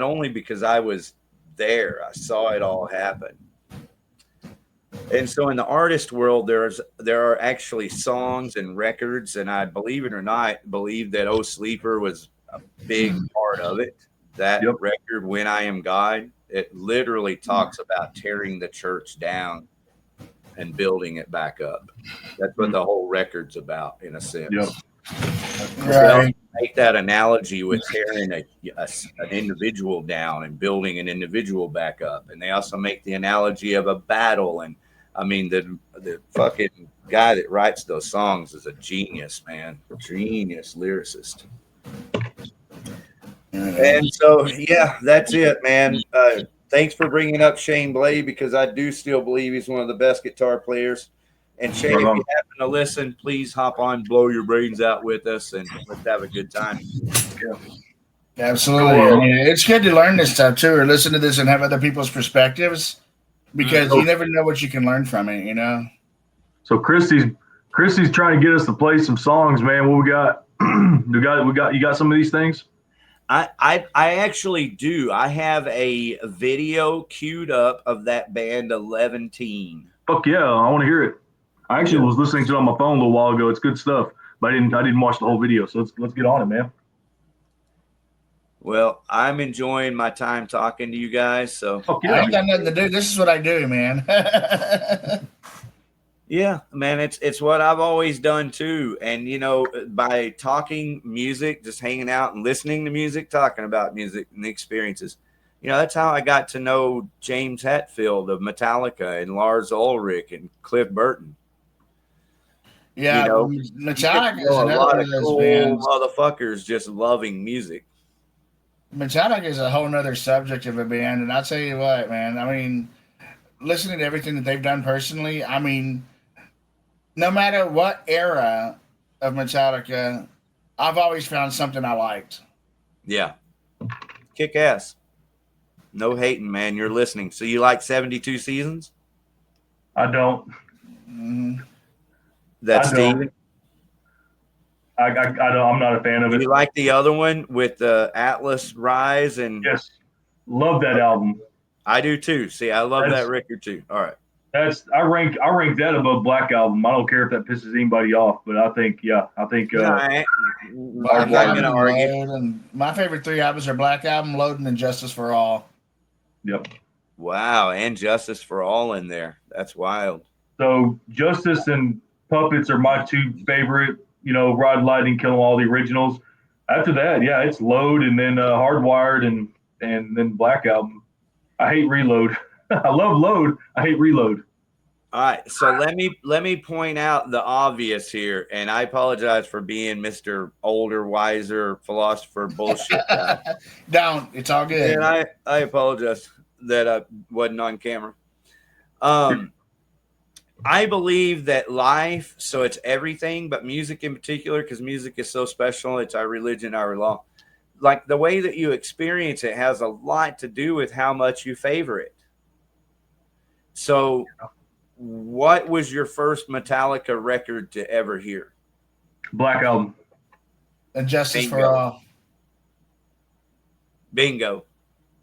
only because I was there. I saw it all happen. And so in the artist world, there are actually songs and records, and I believe it or not, believe that "Oh Sleeper" was a big part of it. That Yep. record, "When I Am God," it literally talks about tearing the church down and building it back up. That's what the whole record's about, in a Yep. sense. But they also Right. make that analogy with tearing an individual down and building an individual back up. And they also make the analogy of a battle. And I mean, the fucking guy that writes those songs is a genius, man. Genius lyricist. And so, yeah, that's it, man. Thanks for bringing up Shane Blay, because I do still believe he's one of the best guitar players. And Shane, Right if on. you happen to listen, please hop on, blow your brains out with us, and let's have a good time. Absolutely. I mean, it's good to learn this stuff too, or listen to this and have other people's perspectives, because you never know what you can learn from it. You know. So Christy's trying to get us to play some songs, man. What we got? You got some of these things? I actually do. I have a video queued up of that band 11 Teen. Fuck yeah, I want to hear it. I actually was listening to it on my phone a little while ago. It's good stuff, but I didn't watch the whole video. So let's get on it, man. Well, I'm enjoying my time talking to you guys. So Fuck I yeah. ain't got nothing to do. This is what I do, man. yeah, man, it's what I've always done too. And you know, by talking music, just hanging out and listening to music, talking about music and the experiences. You know, that's how I got to know James Hetfield of Metallica and Lars Ulrich and Cliff Burton. Yeah, You know, Metallica is a another lot one of of those cool bands. motherfuckers just loving music. Metallica is a whole nother subject of a band, and I'll tell you what, man. I mean, listening to everything that they've done personally, I mean, no matter what era of Metallica, I've always found something I liked. Yeah, kick ass. No hating, man. You're listening. So you like 72 Seasons? I don't. Mm-hmm. That's I don't. Steven. I don't. I'm not a fan of Do it. you like the other one with Atlas Rise? And Yes, love that album. I do too. See, I love That's that record too. All right. I rank that above Black Album. I don't care if that pisses anybody off, but I think No, I'm Black not going Album, to argue. Load, and my favorite three albums are Black Album, Load, and Justice for All. Yep. Wow, and Justice for All in there. That's wild. So Justice and Puppets are my two favorite. You know, Ride Lightning, Kill 'Em All, the originals. After that, yeah, it's Load and then Hardwired and then Black Album. I hate Reload. I love Load. I hate Reload. All right, so let me point out the obvious here, and I apologize for being Mr. Older, wiser philosopher bullshit guy. Don't. It's all good. And I apologize that I wasn't on camera. I believe that life, so it's everything, but music in particular, because music is so special. It's our religion, our law. Like the way that you experience it has a lot to do with how much you favor it. So, what was your first Metallica record to ever hear? Black Album. And Justice for Bingo. All. Bingo.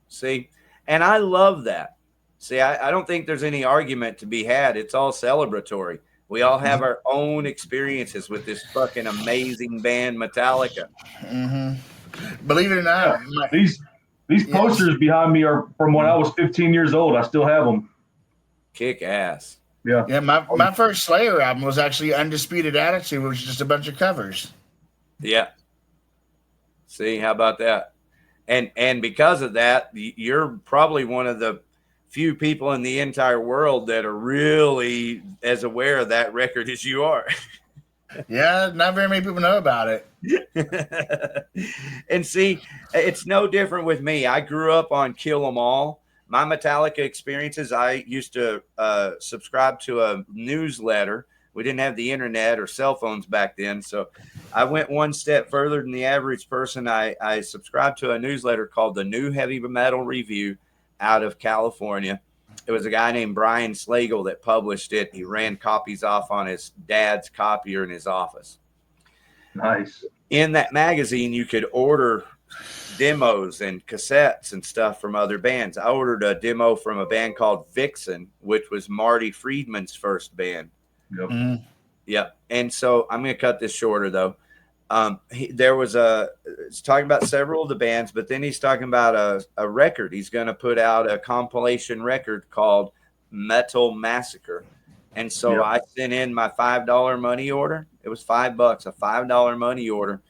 See? And I love that. See, I don't think there's any argument to be had. It's all celebratory. We all have our own experiences with this fucking amazing band, Metallica. Mm-hmm. Believe it or not, These posters behind me are from when I was 15 years old. I still have them. Kick ass. Yeah, my first Slayer album was actually Undisputed Attitude, which was just a bunch of covers. Yeah. See, how about that? And because of that, you're probably one of the few people in the entire world that are really as aware of that record as you are. Yeah, not very many people know about it. And see, it's no different with me. I grew up on Kill 'Em All. My Metallica experiences, I used to subscribe to a newsletter. We didn't have the internet or cell phones back then. So I went one step further than the average person. I subscribed to a newsletter called the New Heavy Metal Review out of California. It was a guy named Brian Slagle that published it. He ran copies off on his dad's copier in his office. Nice. In that magazine, you could order demos and cassettes and stuff from other bands. I ordered a demo from a band called Vixen, which was Marty Friedman's first band. Yep. Mm-hmm. Yep. And so I'm going to cut this shorter though. It's talking about several of the bands, but then he's talking about a record. He's going to put out a compilation record called Metal Massacre. And so I sent in my $5 money order. It was $5, a $5 money order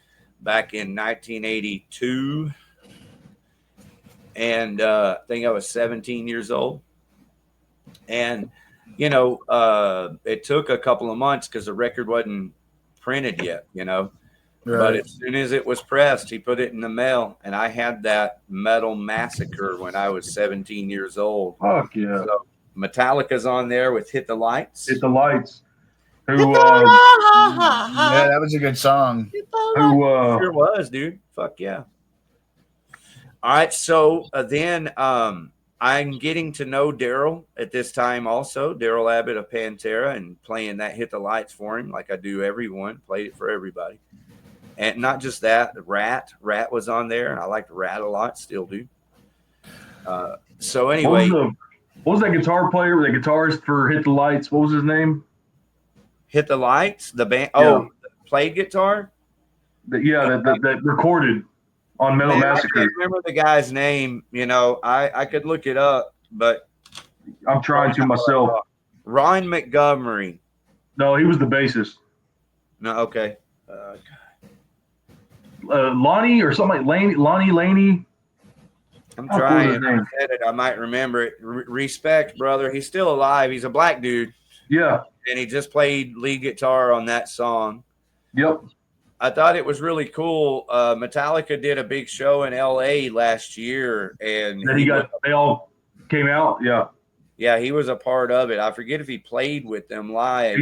back in 1982. And I think I was 17 years old. And, you know, it took a couple of months because the record wasn't printed yet, you know. Right. But as soon as it was pressed, he put it in the mail. And I had that Metal Massacre when I was 17 years old. Fuck yeah. So Metallica's on there with Hit the Lights. Hit the Lights. Who, yeah, that was a good song. Sure was, dude. Fuck yeah. All right, so then I'm getting to know Daryl at this time also, Daryl Abbott of Pantera, and playing that Hit the Lights for him like I do everyone, played it for everybody. And not just that, Rat was on there, and I liked Rat a lot, still do. So anyway. What was that guitar player, the guitarist for Hit the Lights? What was his name? Hit the Lights, the band. Yeah. Oh, played guitar? That recorded on Metal Massacre. I can't remember the guy's name. You know, I could look it up, but I'm trying to myself. Ron Montgomery. No, he was the bassist. No, okay. Lonnie or something like Lonnie Laney. I'm trying. I might remember it. Respect, brother. He's still alive. He's a black dude. Yeah. And he just played lead guitar on that song. Yep. I thought it was really cool. Metallica did a big show in LA last year, and they all came out. Yeah. Yeah, he was a part of it. I forget if he played with them live.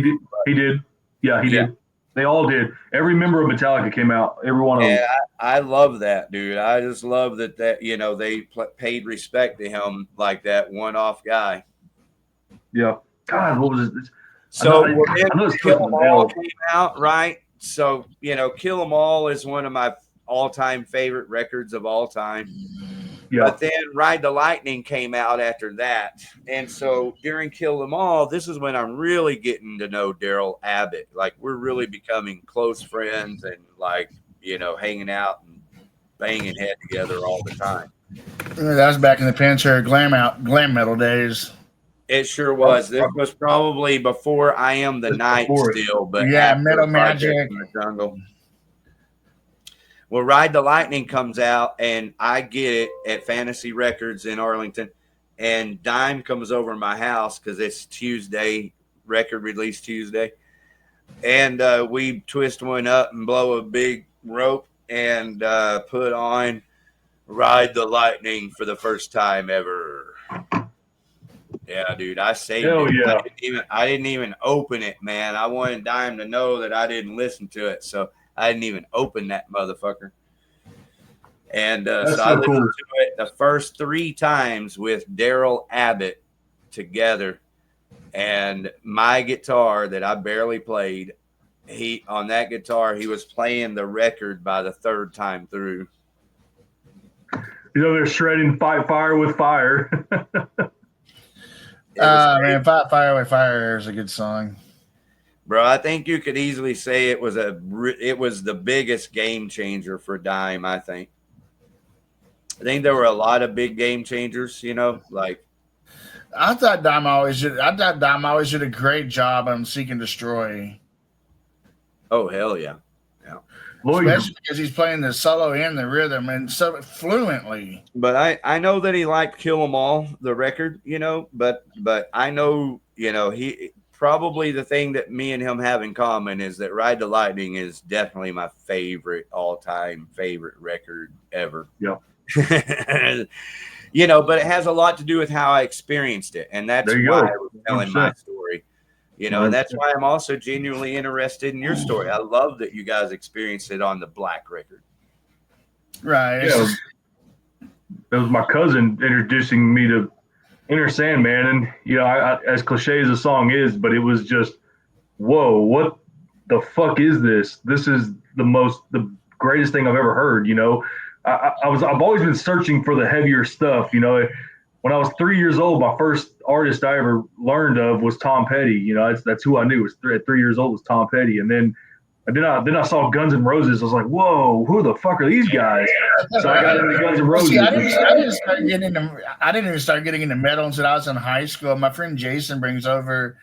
He did. Yeah, he did. They all did. Every member of Metallica came out. Every one of them. I love that, dude. I just love that you know, they paid respect to him like that one-off guy. Yeah. God, what was it? So Kill 'Em All came out, right? So, you know, Kill 'Em All is one of my all-time favorite records of all time. Yeah. But then Ride the Lightning came out after that. And so during Kill 'Em All, this is when I'm really getting to know Daryl Abbott. Like, we're really becoming close friends and, like, you know, hanging out and banging head together all the time. That was back in the Pantera glam metal days. It sure was. This was probably before I Am the Night still. But yeah, Metal Magic. In the Jungle. Well, Ride the Lightning comes out, and I get it at Fantasy Records in Arlington. And Dime comes over to my house because it's Tuesday, record release Tuesday. And we twist one up and blow a big rope and put on Ride the Lightning for the first time ever. Yeah, dude, I saved it. Yeah. I didn't even open it, man. I wanted Dime to know that I didn't listen to it, so I didn't even open that motherfucker. And so I listened to it the first 3 times with Daryl Abbott together. And my guitar that I barely played, on that guitar, he was playing the record by the 3rd time through. You know, they're shredding Fire with Fire. Man, Fire with Fire is a good song. Bro, I think you could easily say it was the biggest game changer for Dime, I think. I think there were a lot of big game changers, you know, like. I thought Dime always did a great job on Seek and Destroy. Oh, hell yeah. Yeah. Especially because he's playing the solo and the rhythm and so fluently. But I know that he liked Kill 'Em All, the record, you know, but I know, you know, he probably the thing that me and him have in common is that Ride the Lightning is definitely my favorite all-time favorite record ever. Yeah. You know, but it has a lot to do with how I experienced it. And that's why I was telling my story. You know, and that's why I'm also genuinely interested in your story. I love that you guys experienced it on the Black record. Right. Yeah, that was my cousin introducing me to Enter Sandman. And, you know, I, as cliche as the song is, but it was just, whoa, what the fuck is this? This is the greatest thing I've ever heard, you know? I've always been searching for the heavier stuff. When I was 3 years old, my first artist I ever learned of was Tom Petty. That's who I knew. At 3 years old was Tom Petty, and then I saw Guns N' Roses. I was like, whoa, who the fuck are these guys? So I got into Guns N' Well, Roses. see, I didn't even start getting into metal until I was in high school. My friend Jason brings over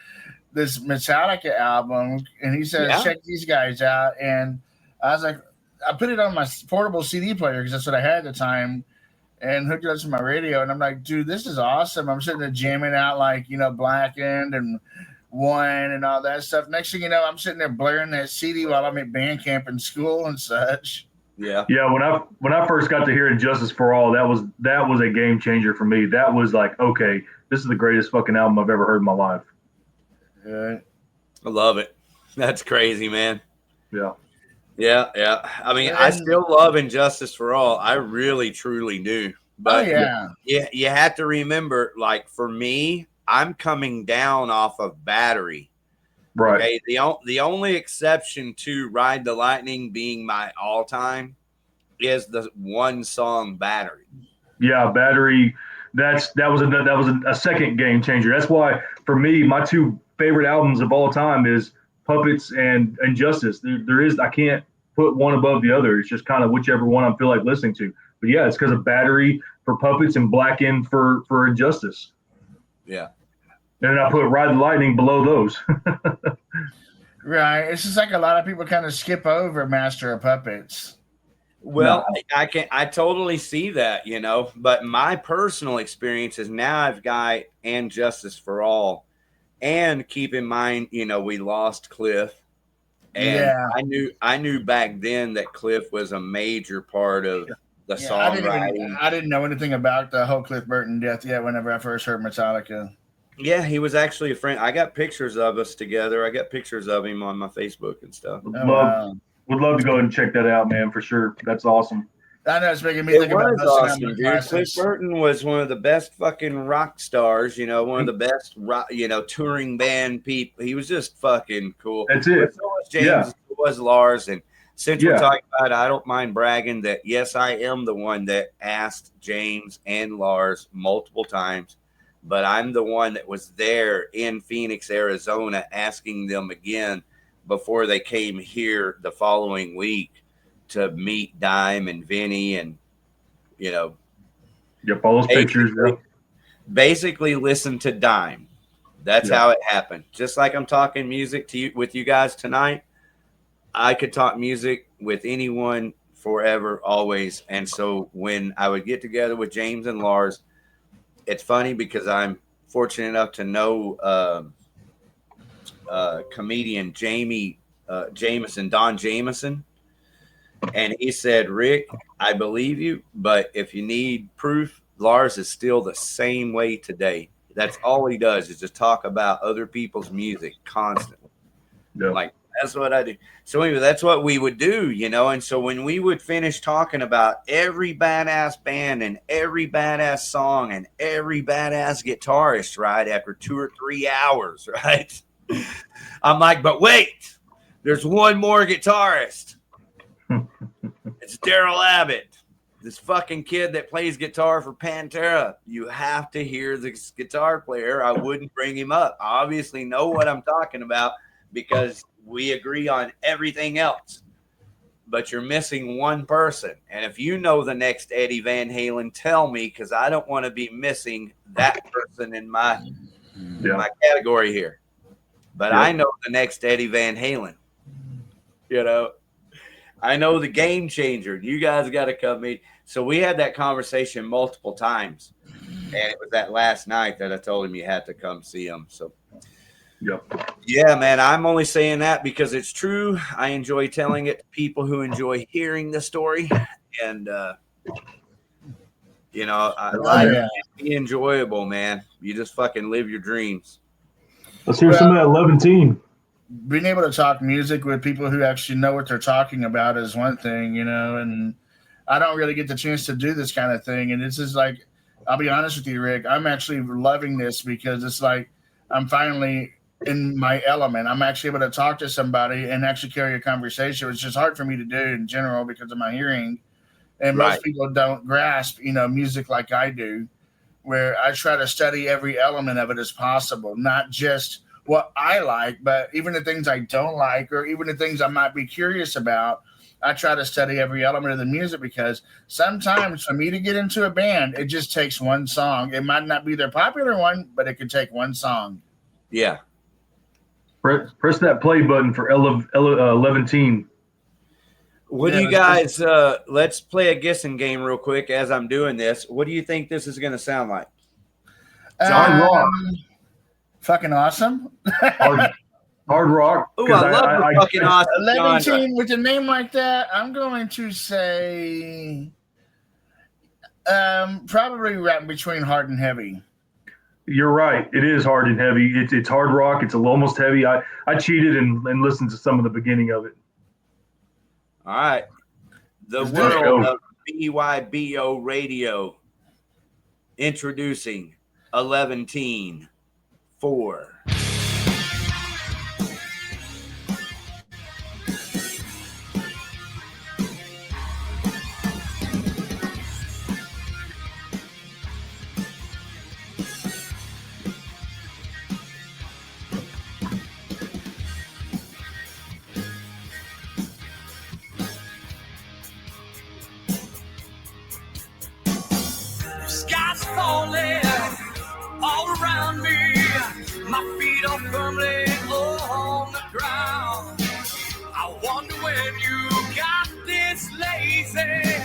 this Metallica album, and he says, Yeah. "Check these guys out." And I was like, I put it on my portable CD player because that's what I had at the time, and hooked it up to my radio. And I'm like, dude, this is awesome. I'm sitting there jamming out like Blackened and One and all that stuff. Next thing you know, I'm sitting there blaring that CD while I'm at band camp in school and such. Yeah. Yeah, when I first got to hear Justice for All, that was a game changer for me. That was like, okay, this is the greatest fucking album I've ever heard in my life. Right. I love it. That's crazy, man. Yeah. Yeah, yeah. I mean, I still love Injustice for All. I really, truly do. But you have to remember, like for me, I'm coming down off of Battery. Right. Okay. The only exception to Ride the Lightning being my all time is the one song Battery. Yeah, Battery. That was a second game changer. That's why for me, my two favorite albums of all time is Puppets and Injustice. I can't put one above the other. It's just kind of whichever one I feel like listening to. But yeah, it's because of Battery for Puppets and Blackened for Injustice. Yeah. And then I put Ride the Lightning below those. Right. It's just like a lot of people kind of skip over Master of Puppets. Well, no. I totally see that, but my personal experience is now I've got And Justice for All, and keep in mind, we lost Cliff, and I knew back then that Cliff was a major part of the songwriting. I didn't know anything about the whole Cliff Burton death yet. Whenever I first heard Metallica. Yeah, he was actually a friend. I got pictures of us together. I got pictures of him on my Facebook and stuff. Would love to go ahead and check that out, man, for sure. That's awesome. I know it's making me think about awesome, dude. Cliff Burton was one of the best fucking rock stars, one of the best rock, touring band people. He was just fucking cool. That's it. So was James, so was Lars. And since we're talking about it, I don't mind bragging that, yes, I am the one that asked James and Lars multiple times, but I'm the one that was there in Phoenix, Arizona, asking them again before they came here the following week to meet Dime and Vinny and, Yep, all those pictures. Basically listen to Dime. That's how it happened. Just like I'm talking music to you with you guys tonight, I could talk music with anyone forever, always. And so when I would get together with James and Lars, it's funny because I'm fortunate enough to know comedian Don Jameson. And he said, Rick, I believe you, but if you need proof, Lars is still the same way today. That's all he does is just talk about other people's music constantly. Yeah. Like, that's what I do. So anyway, that's what we would do, And so when we would finish talking about every badass band and every badass song and every badass guitarist, right, after 2 or 3 hours, right, I'm like, but wait, there's one more guitarist. It's Daryl Abbott, this fucking kid that plays guitar for Pantera. You have to hear this guitar player. I wouldn't bring him up. I obviously know what I'm talking about because we agree on everything else. But you're missing one person. And if you know the next Eddie Van Halen, tell me, because I don't want to be missing that person in my category here. But I know the next Eddie Van Halen. I know the game changer. You guys got to come meet. So we had that conversation multiple times. And it was that last night that I told him you had to come see him. So, yeah, man, I'm only saying that because it's true. I enjoy telling it to people who enjoy hearing the story. And, be enjoyable, man. You just fucking live your dreams. Let's hear some of that 11 team. Being able to talk music with people who actually know what they're talking about is one thing, and I don't really get the chance to do this kind of thing. And this is like, I'll be honest with you, Rick, I'm actually loving this because it's like I'm finally in my element. I'm actually able to talk to somebody and actually carry a conversation, which is hard for me to do in general because of my hearing. and Right. most people don't grasp, music like I do, where I try to study every element of it as possible, not just what I like, but even the things I don't like, or even the things I might be curious about. I try to study every element of the music because sometimes for me to get into a band, it just takes one song. It might not be their popular one, but it could take one song. Yeah. Press that play button for 11. What do you guys? Let's play a guessing game real quick as I'm doing this. What do you think this is going to sound like? Hard rock. Fucking awesome. Hard rock. Oh, I love the fucking awesome 11 genre. with a name like that, I'm going to say probably right between hard and heavy. You're right. It is hard and heavy. It's hard rock. It's almost heavy. I cheated and listened to some of the beginning of it. All right. The world of BYBO radio introducing 11 4. Sky's falling all around me. My feet are firmly on the ground. I wonder when you got this lazy.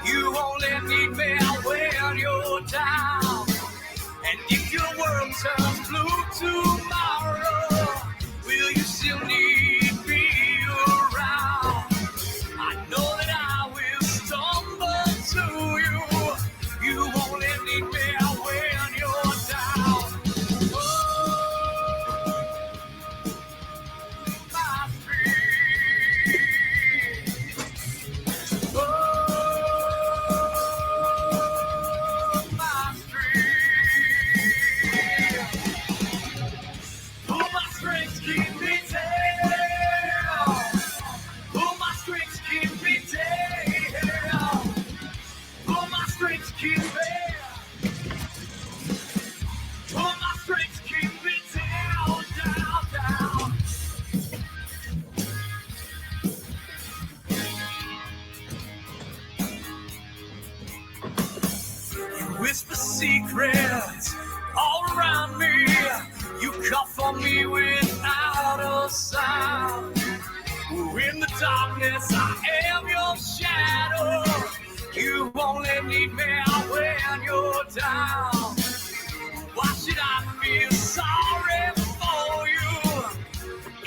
You only need me when you're down. And if your world turns blue tomorrow, will you still need me around? I know that I will stumble to you. You only need me when you're down. Oh, my street. Oh, my street. Oh, my strength keep me down. Oh, my strength keep me down. Oh, my strength keep me. Oh, my strength keep me down, down, down. You whisper secrets all around me. You cough on me without a sound. In the darkness, I am your shadow. You only need me when you're down. Why should I feel sorry for you?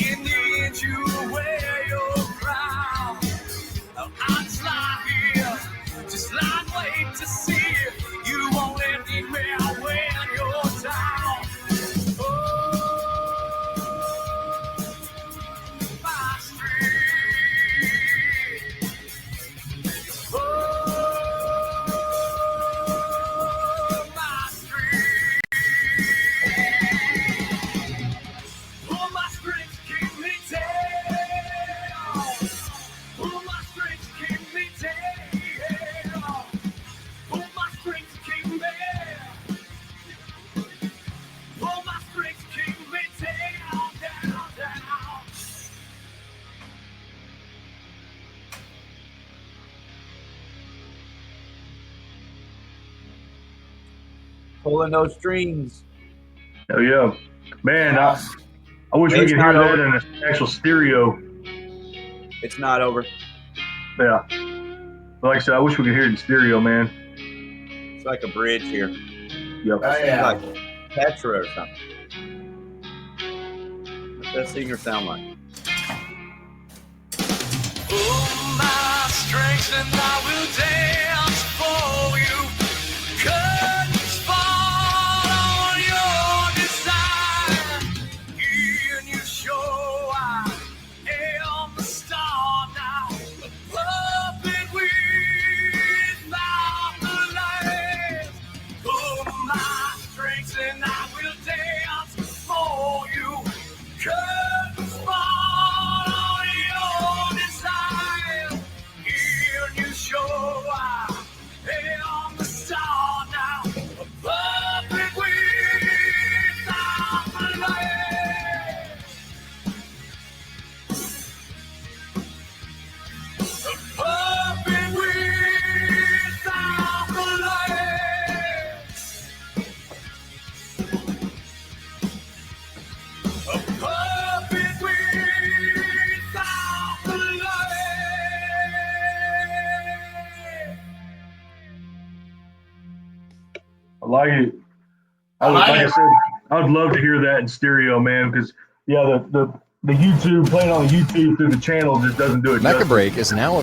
In the end, you wear your crown. I'm just lying here, just lying, wait to see. You only need me when you're down. Oh, my street. Oh, my street. Oh, my strength keep me down. Oh, my strength keep me down. Oh, my strength keep me. Oh, my strength keep me down, down, down. Pulling those strings. Oh yeah, man. I wish we It's could hear not that in an actual stereo. It's not over. Yeah. But like I said, I wish we could hear it in stereo, man. It's like a bridge here. Yep. Oh, yeah. Like Petra or something. What's that singer sound like? Oh, my strength, and I will dance for you. Curtains fall on your design. In your show, I am the star now. A puppet without the legs. Oh, my strength, and I will dance for you. Curtains fall on your design. In your show, I like it. Like I said, I would love to hear that in stereo, man. Because the YouTube playing on YouTube through the channel just doesn't do it. Mecha Break is now.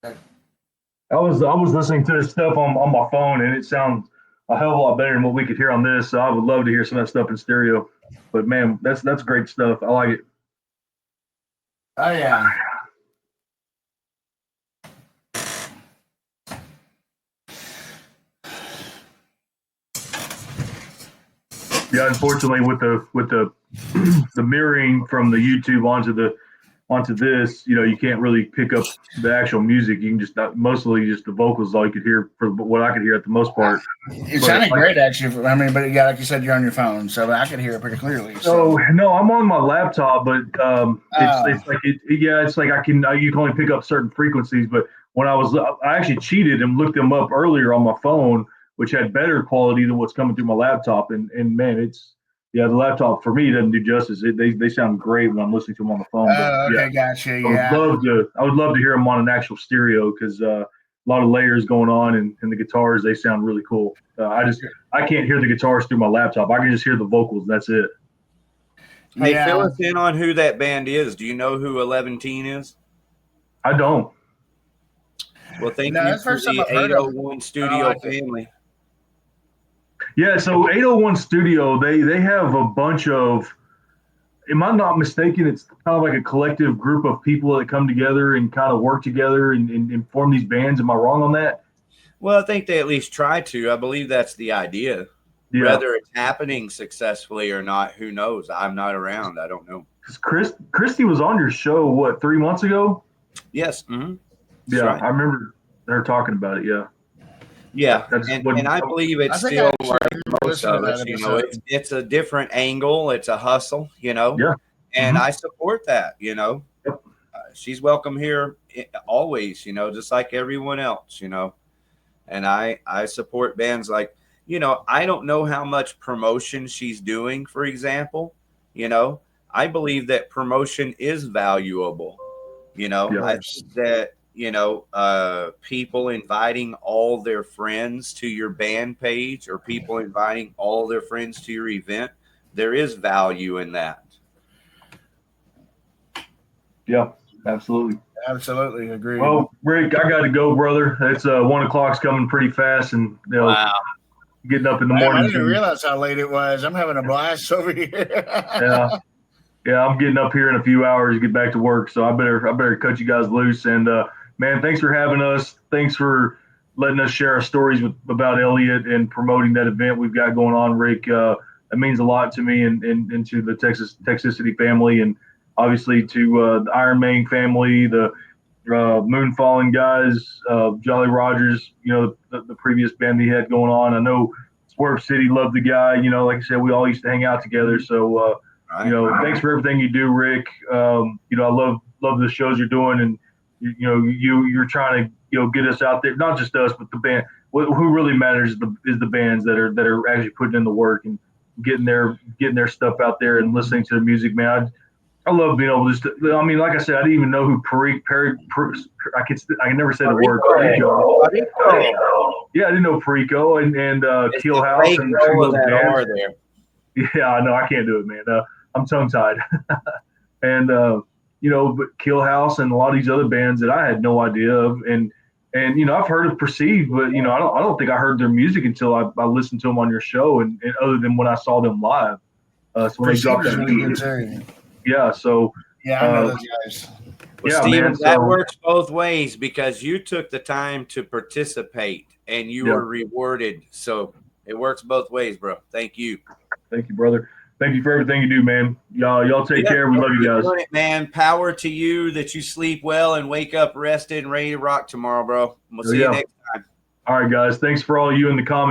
I was listening to this stuff on my phone, and it sounds a hell of a lot better than what we could hear on this. So I would love to hear some of that stuff in stereo. But man, that's great stuff. I like it. Oh yeah. Yeah, unfortunately, with the the mirroring from the YouTube onto this, you can't really pick up the actual music. You can just mostly just the vocals is all you could hear for what I could hear at the most part. It sounded great, actually. But yeah, like you said, you're on your phone, so I could hear it pretty clearly. So no, I'm on my laptop, but it's like you can only pick up certain frequencies. But when I actually cheated and looked them up earlier on my phone, which had better quality than what's coming through my laptop. And man, the laptop for me doesn't do justice. They sound great when I'm listening to them on the phone. Okay, gotcha. Yeah, I would love to hear them on an actual stereo because a lot of layers going on, and the guitars, they sound really cool. I can't hear the guitars through my laptop. I can just hear the vocals. That's it. Hey, fill us in on who that band is. Do you know who 11 is? I don't. Well, thank you for the 801 Studio family. Yeah, so 801 Studio, they have a bunch of, am I not mistaken, it's kind of like a collective group of people that come together and kind of work together and form these bands. Am I wrong on that? Well, I think they at least try to. I believe that's the idea. Yeah. Whether it's happening successfully or not, who knows? I'm not around. I don't know. Because Christy was on your show, 3 months ago? Yes. Mm-hmm. Yeah, right. I remember her talking about it, yeah. Yeah, and I believe it's still like most of us, it's a different angle. It's a hustle, Yeah. And I support that, Yep. She's welcome here always, just like everyone else, And I support bands like, I don't know how much promotion she's doing, for example. I believe that promotion is valuable. I think that people inviting all their friends to your band page or people inviting all their friends to your event, there is value in that. Yeah, absolutely. Absolutely agree. Well, Rick, I got to go, brother. It's 1 o'clock's coming pretty fast, and wow. Getting up in the morning. I didn't realize how late it was. I'm having a blast over here. Yeah, I'm getting up here in a few hours to get back to work, so I better cut you guys loose. And man, thanks for having us. Thanks for letting us share our stories about Elliot and promoting that event we've got going on, Rick. That means a lot to me and to the Texicity family, and obviously to the Iron Man family, the Moonfalling guys, Jolly Rogers, the previous band he had going on. I know Swerve City loved the guy. Like I said, we all used to hang out together. So, thanks for everything you do, Rick. I love the shows you're doing, and you're trying to get us out there, not just us, but the band. Who really matters is the bands that are actually putting in the work and getting their stuff out there and listening to the music, man. I love being able to. I mean, like I said, I didn't even know who I can never say the word Perico. Yeah, I didn't know Perico and Keel House and that there. Yeah, I know I can't do it, man. I'm tongue tied. And but Keel House and a lot of these other bands that I had no idea of, and I've heard of Perceived, but I don't think I heard their music until I listened to them on your show, and other than when I saw them live. So when they dropped that really yeah, so I know those guys. Well, Steven, that works both ways because you took the time to participate and you were rewarded. So it works both ways, bro. Thank you. Thank you, brother. Thank you for everything you do, man. Y'all take care. We love you guys. Man, power to you that you sleep well and wake up rested and ready to rock tomorrow, bro. We'll see you next time. All right, guys. Thanks for all you in the comments.